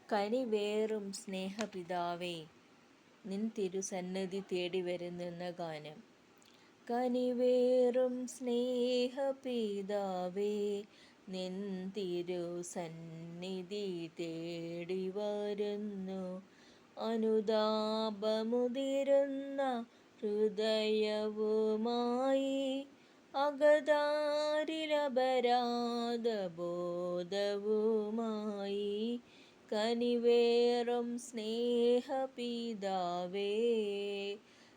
കനിവേറും സ്നേഹപിതാവേ, നിൻ തിരുസന്നിധി തേടി വരുന്നെന്ന ഗാനം. കനിവേറും സ്നേഹപിതാവേ, നിൻ തിരുസന്നിധി തേടി വരുന്നു. അനുതാപമുതിരുന്ന ഹൃദയവുമായി, അകതാരിലപരാധബോധവുമായി, കനിവേറും സ്നേഹപിതാവേ,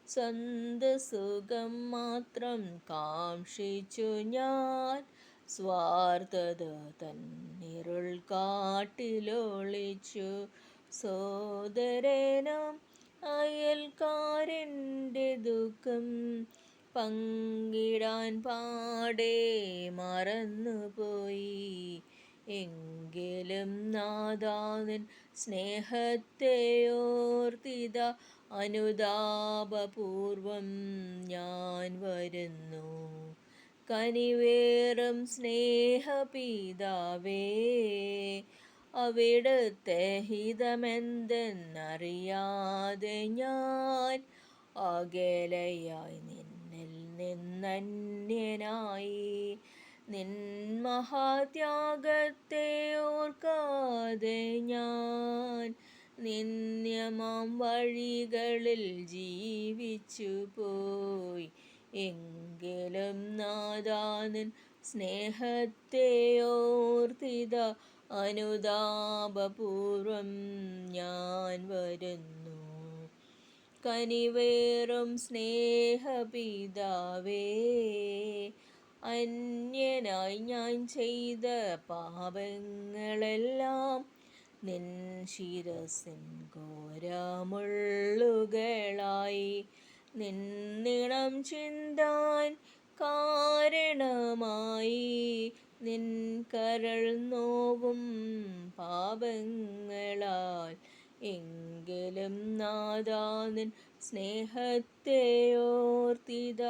സ്വന്ത സുഖം മാത്രം കാക്ഷിച്ചു ഞാൻ സ്വാർത്ഥത തന്നിരുൾ കാട്ടിലൊളിച്ചു. സോദരനാം അയൽക്കാരൻ്റെ ദുഃഖം പങ്കിടാൻ പാടെ മറന്നുപോയി. എങ്കിലും നാഥാനിൻ സ്നേഹത്തെ ഓർത്തിത അനുതാപപൂർവം ഞാൻ വരുന്നു. കനിവേറും സ്നേഹപിതാവേ, അവിടുത്തെ ഹിതമെന്തെന്നറിയാതെ ഞാൻ അകലെയായി നിന്നിൽ നിന്നന്യനായി. നിൻ മഹാത്യാഗത്തെ ഓർക്കാതെ ഞാൻ നിന്ദ്യമാം വഴികളിൽ ജീവിച്ചു പോയി. എങ്കിലും നാഥാനിൻ സ്നേഹത്തെ ഓർത്തിത അനുതാപപൂർവം ഞാൻ വരുന്നു. കനിവേറും സ്നേഹപിതാവേ, അന്യനായി ഞാൻ ചെയ്ത പാപങ്ങളെല്ലാം നിൻ ശിരസിൻ ഘോരമുള്ളുകളായി. നിന്നിണം ചിന്താൻ കാരണമായി നിൻ കരൾ നോവും പാപങ്ങളാൽ. എങ്കിലും നാഥാനിൻ സ്നേഹത്തെ ഓർത്തിത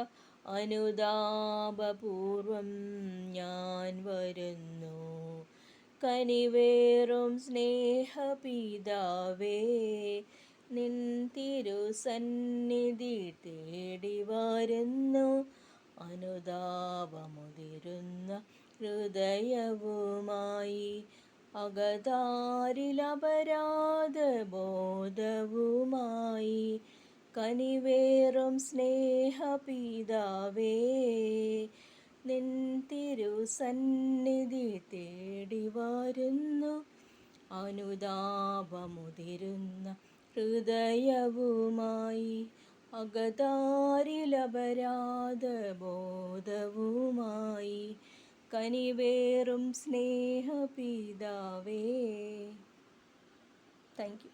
അനുതാപപൂർവം ഞാൻ വരുന്നു. കനിവേറും സ്നേഹപിതാവേ, നിൻ തിരുസന്നിധി തേടി വരുന്നു. അനുതാപമുതിരുന്ന ഹൃദയവുമായി, അകതാരിലപരാധബോധവുമായി, കനിവേറും സ്നേഹപിതാവേ, നിൻ തിരുസന്നിധി തേടി വരുന്നു. അനുതാപമുതിരുന്ന ഹൃദയവുമായി, അകതാരിലപരാധബോധവുമായി, കനിവേറും സ്നേഹപിതാവേ. Thank U.